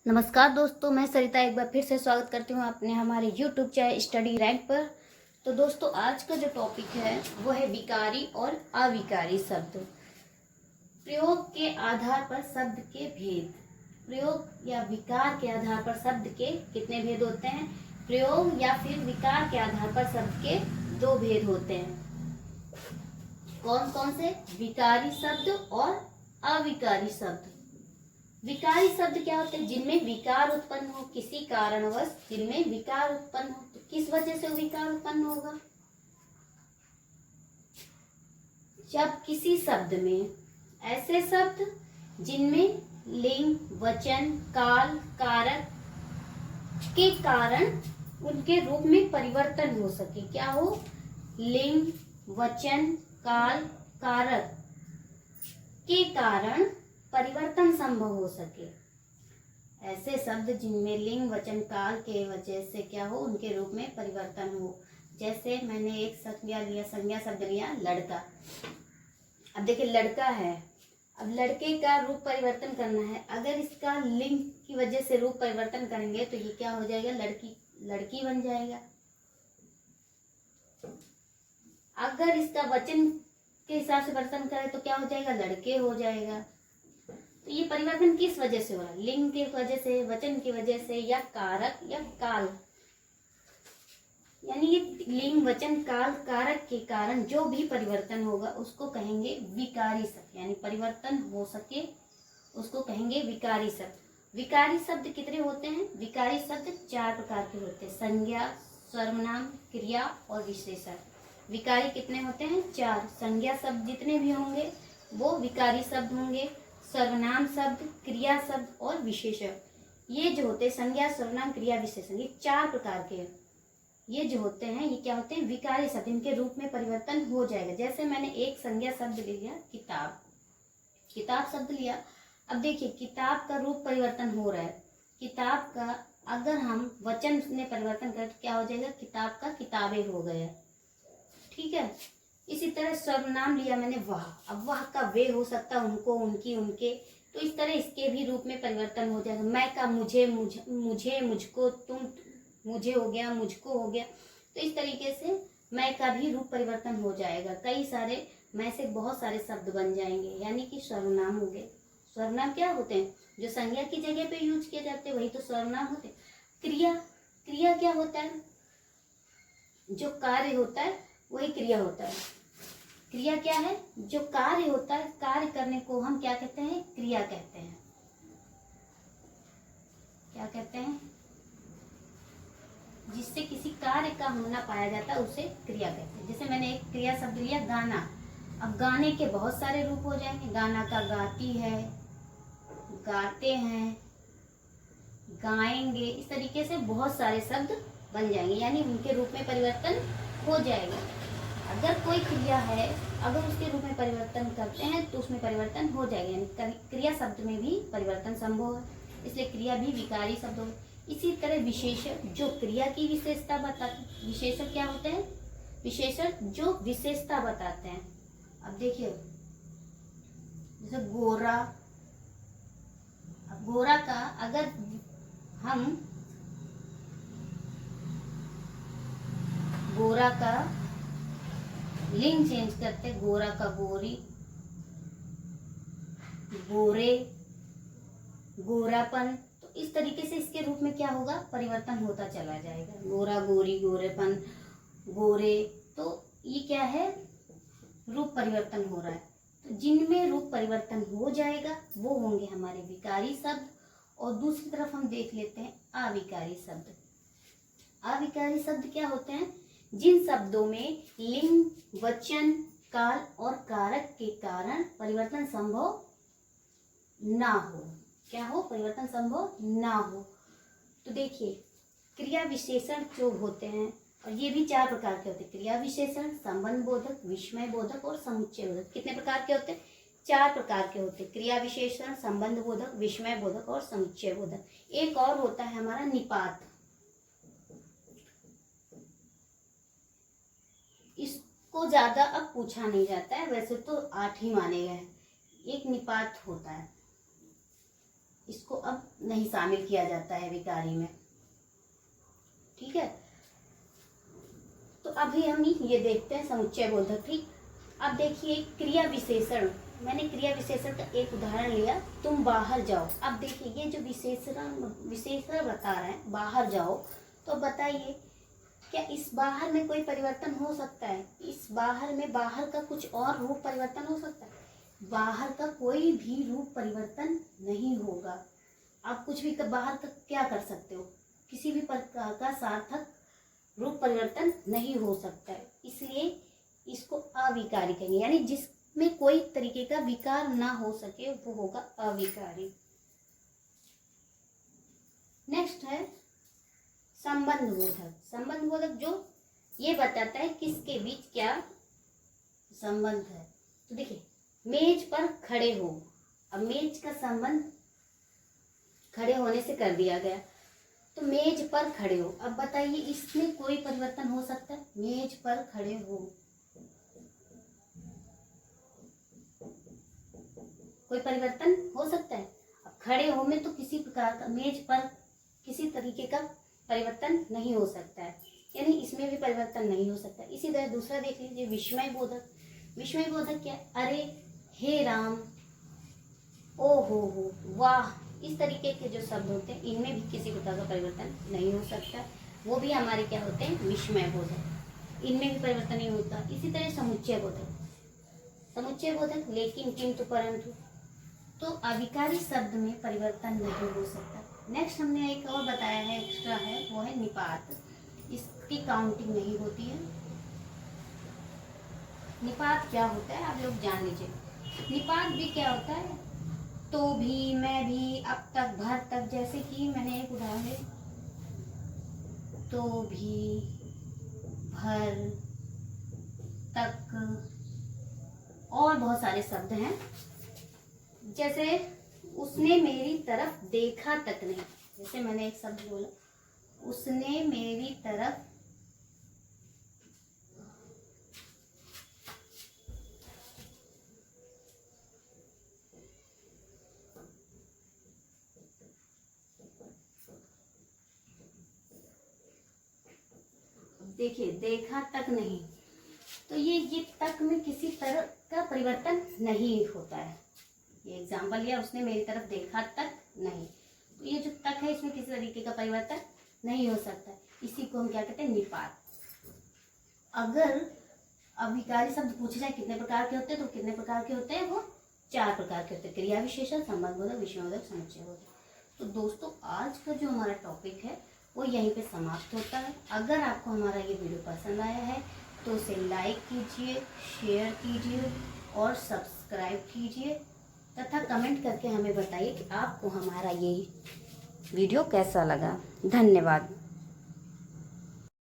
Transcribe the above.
नमस्कार दोस्तों, मैं सरिता एक बार फिर से स्वागत करती हूँ अपने हमारे YouTube चैनल स्टडी रैंक पर। तो दोस्तों, आज का जो टॉपिक है वो है विकारी और अविकारी शब्द। प्रयोग के आधार पर शब्द के भेद। प्रयोग या विकार के आधार पर शब्द के कितने भेद होते हैं? प्रयोग या फिर विकार के आधार पर शब्द के दो भेद होते हैं। कौन कौन से? विकारी शब्द और अविकारी शब्द। विकारी शब्द क्या होते हैं? जिनमें विकार उत्पन्न हो किसी कारणवश, जिनमें विकार उत्पन्न हो। तो किस वजह से विकार उत्पन्न होगा? जब किसी शब्द में ऐसे शब्द जिनमें लिंग, वचन, काल, कारक के कारण उनके रूप में परिवर्तन हो सके। क्या हो? लिंग, वचन, काल, कारक के कारण परिवर्तन संभव हो सके। ऐसे शब्द जिनमें लिंग, वचन, काल के वजह से क्या हो, उनके रूप में परिवर्तन हो। जैसे मैंने एक संज्ञा शब्द लिया लड़का। अब देखिए, लड़का है, अब लड़के का रूप परिवर्तन करना है। अगर इसका लिंग की वजह से रूप परिवर्तन करेंगे तो ये क्या हो जाएगा? लड़की बन जाएगा। अगर इसका वचन के हिसाब से परिवर्तन करें तो क्या हो जाएगा? लड़के हो जाएगा। तो ये परिवर्तन किस वजह से हो रहा है? लिंग की वजह से, वचन की वजह से, या कारक या काल। यानी ये लिंग, वचन, काल, कारक के कारण जो भी परिवर्तन होगा उसको कहेंगे विकारी शब्द। यानी परिवर्तन हो सके उसको कहेंगे विकारी शब्द। विकारी शब्द कितने होते हैं? विकारी शब्द 4 प्रकार के होते हैं: संज्ञा, सर्वनाम, क्रिया और विशेषण। विकारी कितने होते हैं? 4। संज्ञा शब्द जितने भी होंगे वो विकारी शब्द होंगे। सर्वनाम शब्द, क्रिया शब्द और विशेषण, ये जो होते हैं संज्ञा, सर्वनाम, क्रिया, विशेषण, ये 4 प्रकार के ये जो होते हैं ये क्या होते हैं? विकारी शब्द। इनके रूप में परिवर्तन हो जाएगा। जैसे मैंने एक संज्ञा शब्द लिया किताब, किताब शब्द लिया। अब देखिए, किताब का रूप परिवर्तन हो रहा है। किताब का अगर हम वचन में परिवर्तन करें तो क्या हो जाएगा? किताब का किताबें हो गया। ठीक है। इसी तरह सर्वनाम लिया मैंने वाह। अब वाह का वे हो सकता है उनको, उनकी, उनके। तो इस तरह इसके भी रूप में परिवर्तन हो जाएगा। मैं का मुझे, मुझे, मुझको, तुम, मुझे हो गया, मुझको हो गया। तो इस तरीके से मैं का भी रूप परिवर्तन हो जाएगा। कई सारे मैं से बहुत सारे शब्द बन जाएंगे, यानी कि सर्वनाम हो गए। सर्वनाम क्या होते हैं? जो संज्ञा की जगह पे यूज किए जाते हैं वही तो सर्वनाम होते हैं। क्रिया, क्रिया क्या होता है? जो कार्य होता है वही क्रिया होता है। क्रिया क्या है? जो कार्य होता है, कार्य करने को हम क्या कहते हैं? क्रिया कहते हैं। क्या कहते हैं? जिससे किसी कार्य का होना पाया जाता है उसे क्रिया कहते हैं। जैसे मैंने एक क्रिया शब्द लिया गाना। अब गाने के बहुत सारे रूप हो जाएंगे। गाना का गाती है, गाते हैं, गाएंगे। इस तरीके से बहुत सारे शब्द बन जाएंगे, यानी उनके रूप में परिवर्तन हो जाएगा। अगर कोई क्रिया है, अगर उसके रूप में परिवर्तन करते हैं तो उसमें परिवर्तन हो जाएगा। यानी क्रिया शब्द में भी परिवर्तन संभव है, इसलिए क्रिया भी विकारी शब्द हो। इसी तरह विशेषण, जो क्रिया की विशेषता बताते। विशेषण क्या होते हैं? विशेषण जो विशेषता बताते हैं। अब देखिए, जैसे गोरा। अब गोरा का अगर हम गोरा का लिंग चेंज करते, गोरा का गोरी, गोरे, गोरापन, तो इस तरीके से इसके रूप में क्या होगा? परिवर्तन होता चला जाएगा। गोरा, गोरी, गोरेपन, गोरे। तो ये क्या है? रूप परिवर्तन हो रहा है। तो जिनमें रूप परिवर्तन हो जाएगा वो होंगे हमारे विकारी शब्द। और दूसरी तरफ हम देख लेते हैं अविकारी शब्द। अविकारी शब्द क्या होते हैं? जिन शब्दों में लिंग, वचन, काल और कारक के कारण परिवर्तन संभव ना हो। क्या हो? परिवर्तन संभव ना हो। तो देखिए, क्रिया विशेषण जो होते हैं, और ये भी 4 प्रकार के होते हैं। क्रिया विशेषण, संबंध बोधक, विस्मय बोधक और समुच्चय बोधक। कितने प्रकार के होते हैं? 4 प्रकार के होते हैं। क्रिया विशेषण, संबंध बोधक, विस्मय बोधक और समुच्चय बोधक। एक और होता है हमारा निपात। इसको ज्यादा अब पूछा नहीं जाता है, वैसे तो 8 ही माने गए हैं। एक निपात होता है, इसको अब नहीं शामिल किया जाता है विकारी में। ठीक है, तो अभी हम ये देखते हैं समुच्चय बोधक। ठीक, अब देखिए क्रिया विशेषण, मैंने क्रिया विशेषण का एक उदाहरण लिया, तुम बाहर जाओ। अब देखिए ये जो विशेषण बता रहे हैं बाहर जाओ, तो बताइए क्या इस बाहर में कोई परिवर्तन हो सकता है? इस बाहर में बाहर का कुछ और रूप परिवर्तन हो सकता है? बाहर का कोई भी रूप परिवर्तन नहीं होगा। आप कुछ भी बाहर का क्या कर सकते हो, किसी भी प्रकार का सार्थक रूप परिवर्तन नहीं हो सकता है, इसलिए इसको अविकारी कहेंगे, यानी जिसमें कोई तरीके का विकार ना हो सके वो होगा अविकारी। नेक्स्ट है संबंध बोधक। संबंध बोधक जो ये बताता है किसके बीच क्या संबंध है। तो देखिए मेज पर खड़े हो, अब मेज का संबंध खड़े होने से कर दिया गया, तो मेज पर खड़े हो। अब बताइए इसमें कोई परिवर्तन हो सकता है? मेज पर खड़े हो, कोई परिवर्तन हो सकता है? अब खड़े हो में तो किसी प्रकार का, मेज पर किसी तरीके का परिवर्तन नहीं हो सकता है, यानी इसमें भी परिवर्तन नहीं हो सकता। इसी तरह दूसरा देख लीजिए विस्मय बोधक। विस्मय बोधक क्या? अरे, हे राम, ओ हो, वाह, इस तरीके के जो शब्द होते हैं इनमें भी किसी प्रकार का परिवर्तन नहीं हो सकता, वो भी हमारे क्या होते हैं? विस्मय बोधक, इनमें भी परिवर्तन नहीं होता। इसी तरह समुच्चय बोधक। समुच्चय बोधक लेकिन, किंतु, परंतु, तो अविकारी शब्द में परिवर्तन नहीं हो सकता। नेक्स्ट हमने एक और बताया है, एक्स्ट्रा है, वो है निपात। इसकी काउंटिंग नहीं होती है। निपात क्या होता है आप लोग जान लीजिए। निपात भी क्या होता है? तो भी, मैं भी, अब तक, भर तक, जैसे कि मैंने एक उदाहरण है, तो भी, भर तक, और बहुत सारे शब्द हैं। जैसे उसने मेरी तरफ देखा तक नहीं, जैसे मैंने एक शब्द बोला, उसने मेरी तरफ देखिए देखा तक नहीं, तो ये तक में किसी तरह का परिवर्तन नहीं होता है। ये एग्जाम्पल लिया, उसने मेरी तरफ देखा तक नहीं, तो ये जो तक है इसमें किसी तरीके का परिवर्तन नहीं हो सकता। इसी को हम क्या कहते हैं? निपात। अगर अविकारी शब्द पूछे जाए कितने प्रकार के होते हैं, तो कितने प्रकार के होते हैं? वो 4 प्रकार के होते हैं, क्रिया विशेषण, संबंध बोधक, विस्मय बोधक, समुच्चय बोधक। तो दोस्तों आज का जो हमारा टॉपिक है वो यहीं पे समाप्त होता है। अगर आपको हमारा ये वीडियो पसंद आया है तो उसे लाइक कीजिए, शेयर कीजिए और सब्सक्राइब कीजिए तथा कमेंट करके हमें बताइए कि आपको हमारा ये वीडियो कैसा लगा। धन्यवाद।